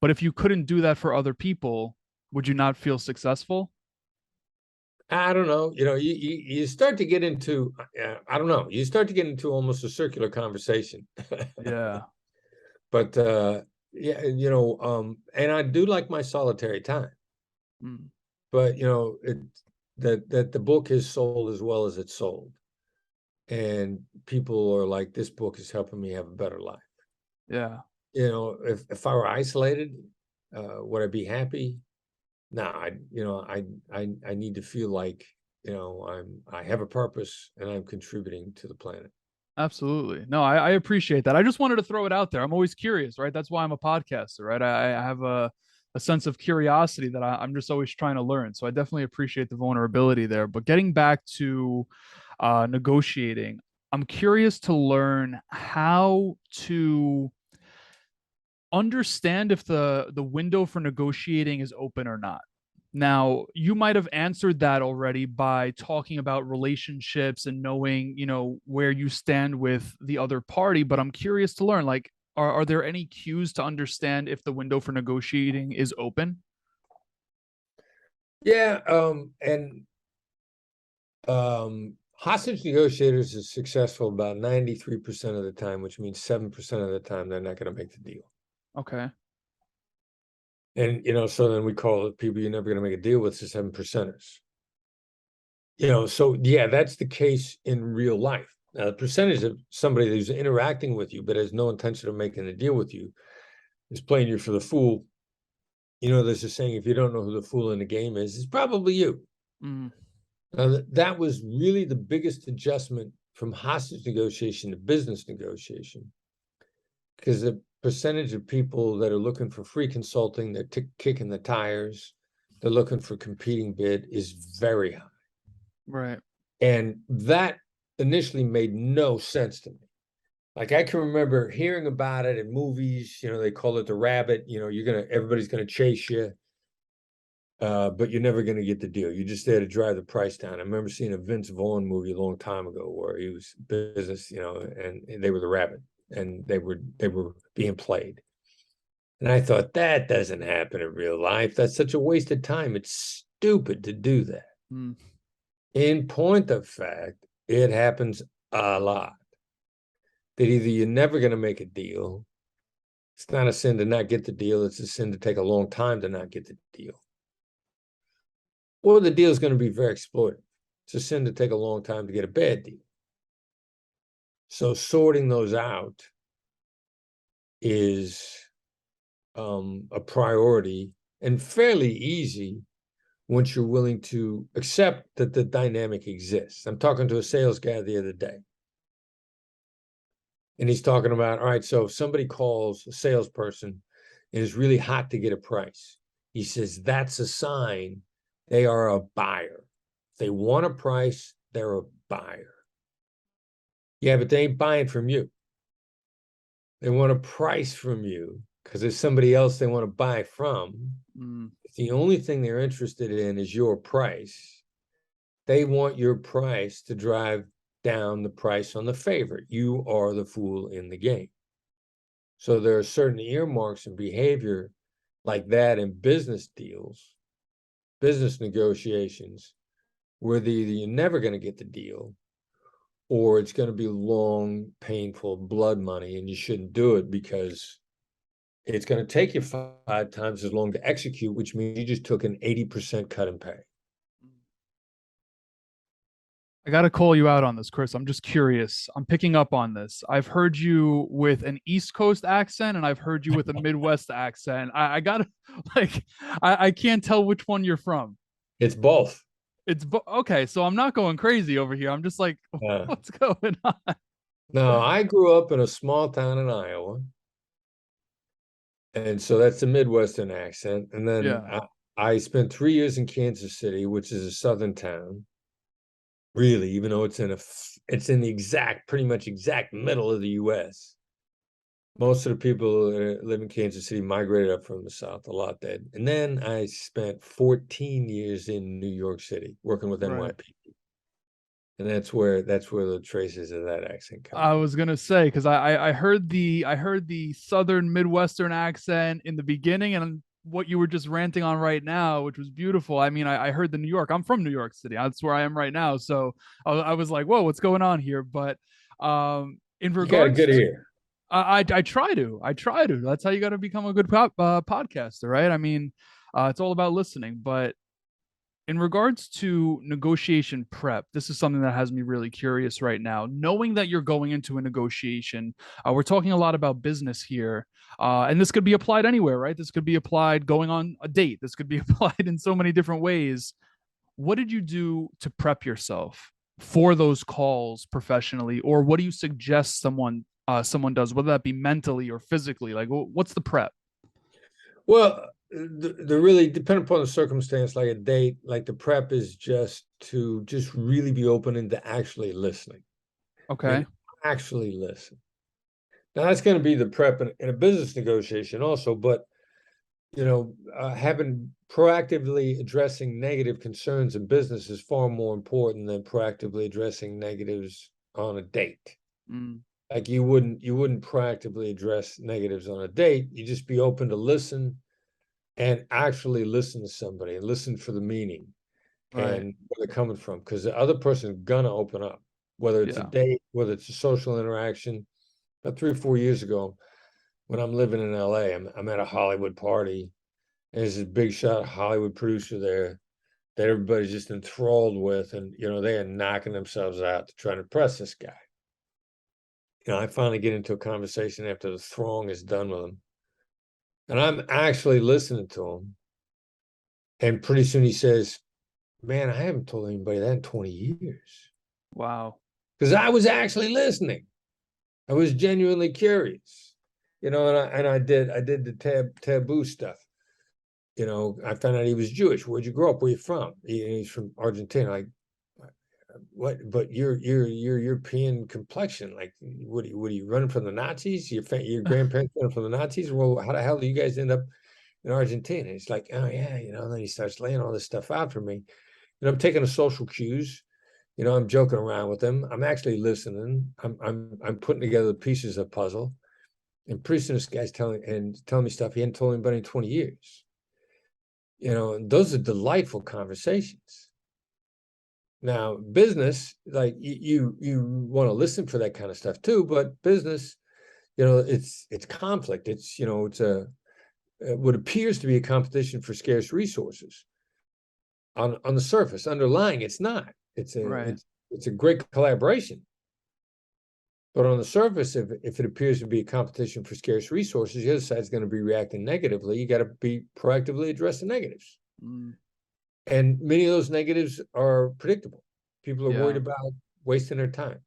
But if you couldn't do that for other people, would you not feel successful? I don't know. You start to get into, I don't know. You start to get into almost a circular conversation. Yeah. But yeah, and I do like my solitary time. Mm. But that the book is sold as well as it's sold, and people are like, this book is helping me have a better life. Yeah. If I were isolated, would I be happy? No, I need to feel like I have a purpose and I'm contributing to the planet. Absolutely. No, I appreciate that. I just wanted to throw it out there. I'm always curious, right? That's why I'm a podcaster, right? I have a sense of curiosity that I'm just always trying to learn. So I definitely appreciate the vulnerability there. But getting back to negotiating, I'm curious to learn how to understand if the window for negotiating is open or not. Now, you might have answered that already by talking about relationships and knowing, where you stand with the other party, but I'm curious to learn, like, are there any cues to understand if the window for negotiating is open? Yeah, hostage negotiators are successful about 93% of the time, which means 7% of the time they're not going to make the deal. Okay. And, so then we call it people you're never going to make a deal with, the 7%ers. So yeah, that's the case in real life. Now, the percentage of somebody who's interacting with you but has no intention of making a deal with you is playing you for the fool. There's a saying, if you don't know who the fool in the game is, it's probably you. Mm. Now, that was really the biggest adjustment from hostage negotiation to business negotiation, because the percentage of people that are looking for free consulting, they're kicking the tires, they're looking for competing bid is very high. Right. And that initially made no sense to me. Like, I can remember hearing about it in movies, they call it the rabbit, everybody's going to chase you, but you're never going to get the deal. You're just there to drive the price down. I remember seeing a Vince Vaughn movie a long time ago where he was business, and they were the rabbit. And they were being played. And I thought, that doesn't happen in real life. That's such a waste of time. It's stupid to do that. Mm. In point of fact, it happens a lot. That either you're never going to make a deal. It's not a sin to not get the deal. It's a sin to take a long time to not get the deal. Or the deal is going to be very exploitive. It's a sin to take a long time to get a bad deal. So sorting those out is a priority and fairly easy once you're willing to accept that the dynamic exists. I'm talking to a sales guy the other day, and he's talking about, all right, so if somebody calls a salesperson and is really hot to get a price, he says that's a sign they are a buyer. If they want a price, they're a buyer. Yeah, but they ain't buying from you. They want a price from you because there's somebody else they want to buy from. Mm. If the only thing they're interested in is your price, they want your price to drive down the price on the favorite. You are the fool in the game. So there are certain earmarks and behavior like that in business deals, business negotiations, where you're never going to get the deal, or it's going to be long, painful blood money, and you shouldn't do it because it's going to take you 5 times as long to execute, which means you just took an 80% cut in pay. I got to call you out on this, Chris. I'm just curious. I'm picking up on this. I've heard you with an East Coast accent and I've heard you with a Midwest accent. I got to, like, I can't tell which one you're from. It's both. Okay. So I'm not going crazy over here. I'm just like, what's going on? No, I grew up in a small town in Iowa. And so that's the Midwestern accent. And then I spent 3 years in Kansas City, which is a southern town. Really, even though it's in the pretty much exact middle of the U.S. Most of the people that live in Kansas City migrated up from the South, a lot did. And then I spent 14 years in New York City working with NYPD. And that's where the traces of that accent come. I was gonna say, because I heard the southern Midwestern accent in the beginning, and what you were just ranting on right now, which was beautiful. I mean, I heard the New York. I'm from New York City. That's where I am right now. So I was like, whoa, what's going on here? But in regards, you got a good ear. I try to. That's how you got to become a good podcaster, right? I mean, it's all about listening. But in regards to negotiation prep, this is something that has me really curious right now. Knowing that you're going into a negotiation, we're talking a lot about business here, and this could be applied anywhere, right? This could be applied going on a date. This could be applied in so many different ways. What did you do to prep yourself for those calls professionally, or what do you suggest someone does, whether that be mentally or physically? Like, what's the prep? Well, the really depending upon the circumstance, like a date, like the prep is just to really be open and to actually listening. Okay. Actually listen. Now that's going to be the prep in a business negotiation also, but having proactively addressing negative concerns in business is far more important than proactively addressing negatives on a date. Like you wouldn't proactively address negatives on a date. You just be open to listen and actually listen to somebody and listen for the meaning and where they're coming from, because the other person's gonna open up, whether it's a date, whether it's a social interaction. About 3 or 4 years ago, when I'm living in LA, I'm at a Hollywood party, and there's this big shot Hollywood producer there that everybody's just enthralled with, and they are knocking themselves out to try to impress this guy. I finally get into a conversation after the throng is done with him, and I'm actually listening to him. And pretty soon he says, "Man, I haven't told anybody that in 20 years." Wow. Because I was actually listening. I was genuinely curious, and I did the taboo stuff. I found out he was Jewish. Where'd you grow up? Where you from? He's from Argentina. Like, what? But your European complexion. Like, what are you running from the Nazis? Your grandparents running from the Nazis? Well, how the hell do you guys end up in Argentina? It's like, oh yeah, and then he starts laying all this stuff out for me. I'm taking the social cues. I'm joking around with him. I'm actually listening. I'm putting together the pieces of the puzzle. And pretty soon this guy's telling me stuff he hadn't told anybody in 20 years. And those are delightful conversations. Now, business, like you want to listen for that kind of stuff too, but business, it's conflict. It's what appears to be a competition for scarce resources. On the surface, underlying, it's not. It's a great collaboration. But on the surface, if it appears to be a competition for scarce resources, the other side's going to be reacting negatively. You got to be proactively address the negatives. And many of those negatives are predictable. People are worried about wasting their time.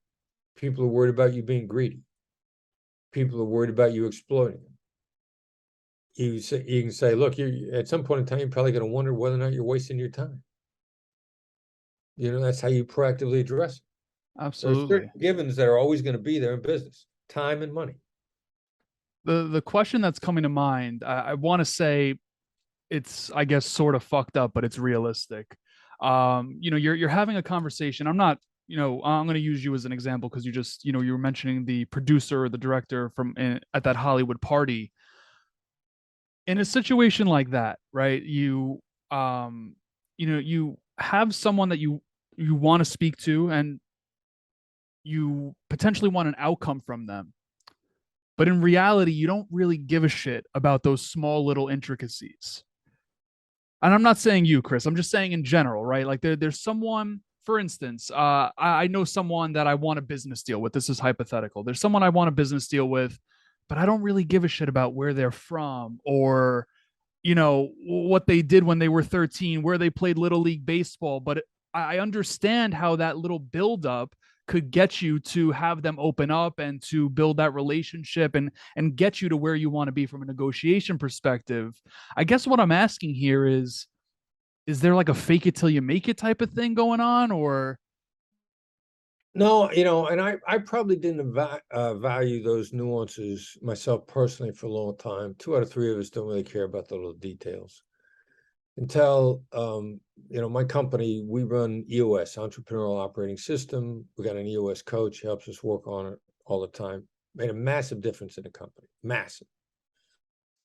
People are worried about you being greedy. People are worried about you exploiting them. You can say, look, at some point in time, you're probably going to wonder whether or not you're wasting your time. That's how you proactively address it. Absolutely. There's certain givens that are always going to be there in business: time and money. The question that's coming to mind, I want to say it's, I guess, sort of fucked up, but it's realistic. You're having a conversation. I'm not, I'm going to use you as an example because you just, you were mentioning the producer or the director at that Hollywood party. In a situation like that, right? You have someone that you want to speak to, and you potentially want an outcome from them. But in reality, you don't really give a shit about those small little intricacies. And I'm not saying you, Chris. I'm just saying in general, right? Like there's someone for instance, I know someone that I want a business deal with. This is hypothetical. There's someone I want a business deal with, but I don't really give a shit about where they're from or, what they did when they were 13, where they played Little League Baseball. But I understand how that little buildup could get you to have them open up and to build that relationship and get you to where you want to be from a negotiation perspective. I guess what I'm asking here is there like a fake it till you make it type of thing going on, or? No, and I probably didn't value those nuances myself personally for a long time. 2 out of 3 of us don't really care about the little details until, my company, we run EOS, Entrepreneurial Operating System. We got an EOS coach, helps us work on it all the time. Made a massive difference in the company, massive.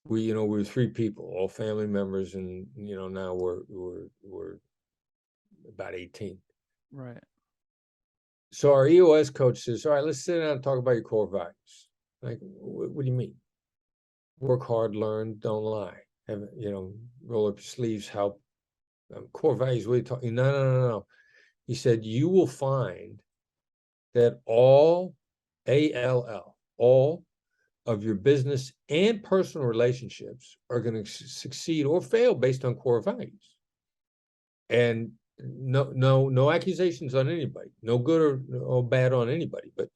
We were 3 people, all family members, and now we're about 18. Right. So our EOS coach says, all right, let's sit down and talk about your core values. Like, what do you mean? Work hard, learn, don't lie. Roll up your sleeves, help. Core values, what are you talking? No. He said, you will find that all of your business and personal relationships are going to succeed or fail based on core values. And no accusations on anybody, no good or bad on anybody, but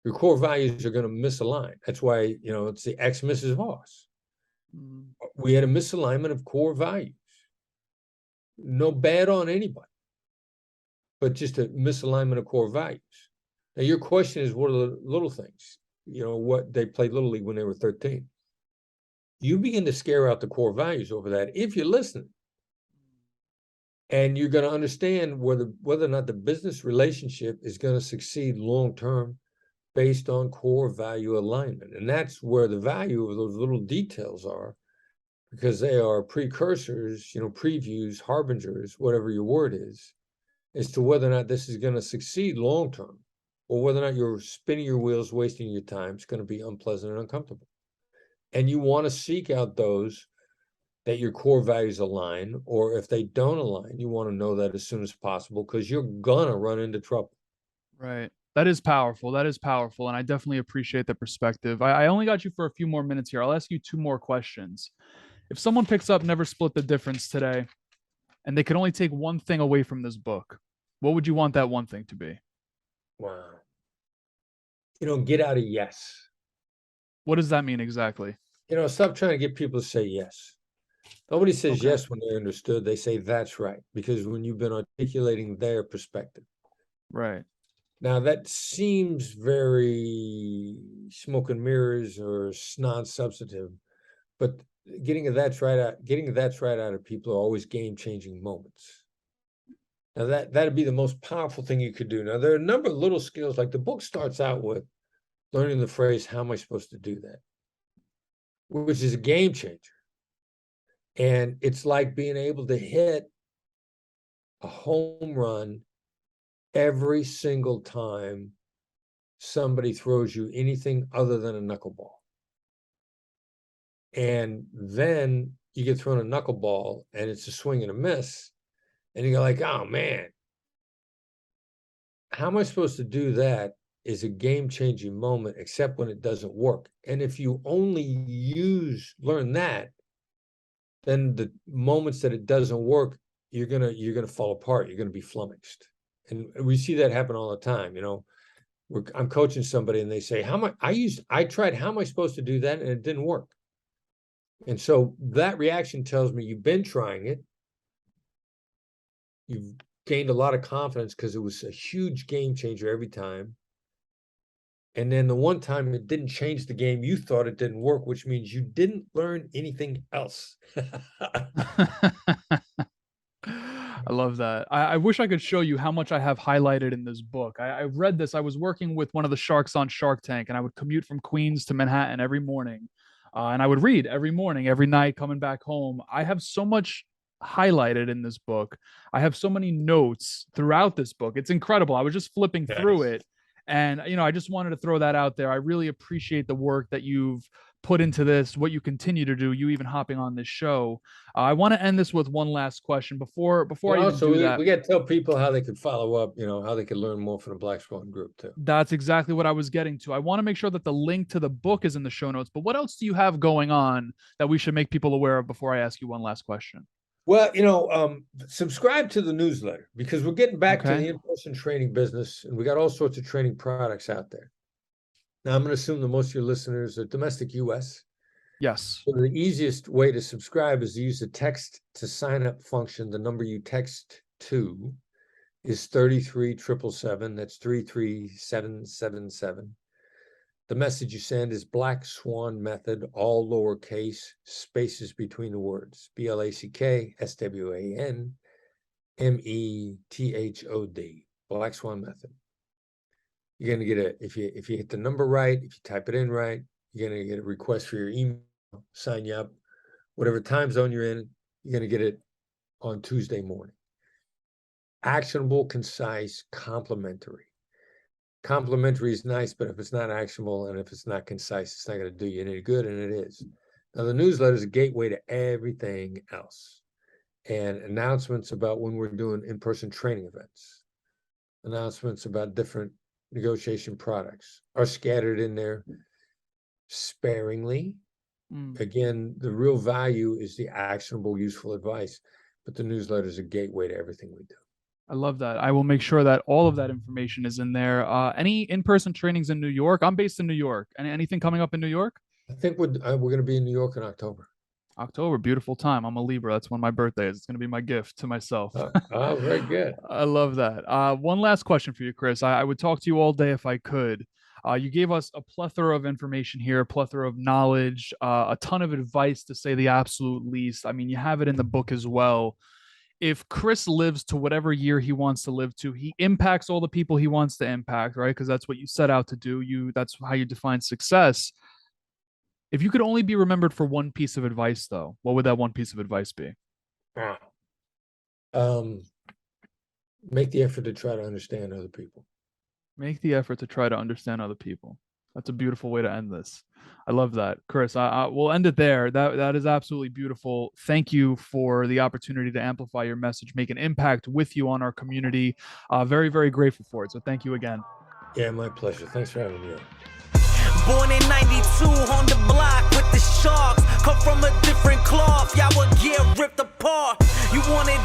your core values are going to misalign. That's why, it's the ex-Mrs. Voss. We had a misalignment of core values. No bad on anybody, but just a misalignment of core values. Now, your question is, what are the little things? What they played Little League when they were 13. You begin to scare out the core values over that if you're listening. And you're going to understand whether or not the business relationship is going to succeed long-term based on core value alignment. And that's where the value of those little details are, because they are precursors, previews, harbingers, whatever your word is, as to whether or not this is going to succeed long-term, or whether or not you're spinning your wheels, wasting your time. It's going to be unpleasant and uncomfortable. And you want to seek out those that your core values align, or if they don't align, you want to know that as soon as possible, because you're going to run into trouble. Right. That is powerful. And I definitely appreciate the perspective. I only got you for a few more minutes here. I'll ask you 2 more questions. If someone picks up Never Split the Difference today, and they could only take one thing away from this book, what would you want that one thing to be? Wow. Get out of yes. What does that mean exactly? Stop trying to get people to say yes. Nobody says Okay. yes when they understood. They say that's right, because when you've been articulating their perspective. Right. Now, that seems very smoke and mirrors or non-substantive, but getting that's right out of people are always game-changing moments. Now, that'd be the most powerful thing you could do. Now, there are a number of little skills, like the book starts out with learning the phrase, how am I supposed to do that? Which is a game changer. And it's like being able to hit a home run every single time somebody throws you anything other than a knuckleball. And then you get thrown a knuckleball and it's a swing and a miss. And you're like, oh man, how am I supposed to do that? Is a game-changing moment, except when it doesn't work. And if you only learn that, then the moments that it doesn't work, you're gonna fall apart. You're gonna be flummoxed. And we see that happen all the time. I'm coaching somebody and they say, I tried, how am I supposed to do that? And it didn't work. And so that reaction tells me you've been trying it. You've gained a lot of confidence because it was a huge game changer every time. And then the one time it didn't change the game, you thought it didn't work, which means you didn't learn anything else. I love that. I wish I could show you how much I have highlighted in this book. I read this. I was working with one of the sharks on Shark Tank, and I would commute from Queens to Manhattan every morning. And I would read every morning, every night, coming back home. I have so much highlighted in this book. I have so many notes throughout this book. It's incredible. I was just flipping through it. And, I just wanted to throw that out there. I really appreciate the work that you've put into this, what you continue to do, you even hopping on this show. I want to end this with one last question before I even do that. We got to tell people how they could follow up, how they could learn more from the Black Swan group too. That's exactly what I was getting to. I want to make sure that the link to the book is in the show notes, but what else do you have going on that we should make people aware of before I ask you one last question? Well, subscribe to the newsletter because we're getting back to the in-person training business, and we got all sorts of training products out there. Now, I'm going to assume that most of your listeners are domestic U.S. Yes. So the easiest way to subscribe is to use the text to sign up function. The number you text to is 33777. That's 33777. The message you send is Black Swan Method, all lowercase, spaces between the words. BlackSwanMethod. Black Swan Method. You're going to get if you hit the number right, if you type it in right, you're going to get a request for your email, sign you up. Whatever time zone you're in, you're going to get it on Tuesday morning. Actionable, concise, complimentary. Complimentary is nice, but if it's not actionable and if it's not concise, it's not going to do you any good, and it is. Now, the newsletter is a gateway to everything else, and announcements about when we're doing in-person training events, announcements about different negotiation products are scattered in there sparingly. Again, the real value is the actionable, useful advice, but the newsletter is a gateway to everything we do. I love that. I will make sure that all of that information is in there. Any in-person trainings in New York? I'm based in New York. Anything coming up in New York? I think we're going to be in New York in October. October, beautiful time. I'm a Libra. That's when my birthday is. It's going to be my gift to myself. Oh, very good. I love that. One last question for you, Chris. I would talk to you all day if I could. You gave us a plethora of information here, a plethora of knowledge, a ton of advice to say the absolute least. I mean, you have it in the book as well. If Chris lives to whatever year he wants to live to, he impacts all the people he wants to impact, right? Because that's what you set out to do. That's how you define success. If you could only be remembered for one piece of advice, though, what would that one piece of advice be? Make the effort to try to understand other people. Make the effort to try to understand other people. That's a beautiful way to end this. I love that. Chris, I will end it there. That is absolutely beautiful. Thank you for the opportunity to amplify your message, make an impact with you on our community. Very, very grateful for it. So thank you again. Yeah, my pleasure. Thanks for having me on. Born in 92 on the block with the Sharks. Come from a different cloth, y'all would get ripped apart. You wanted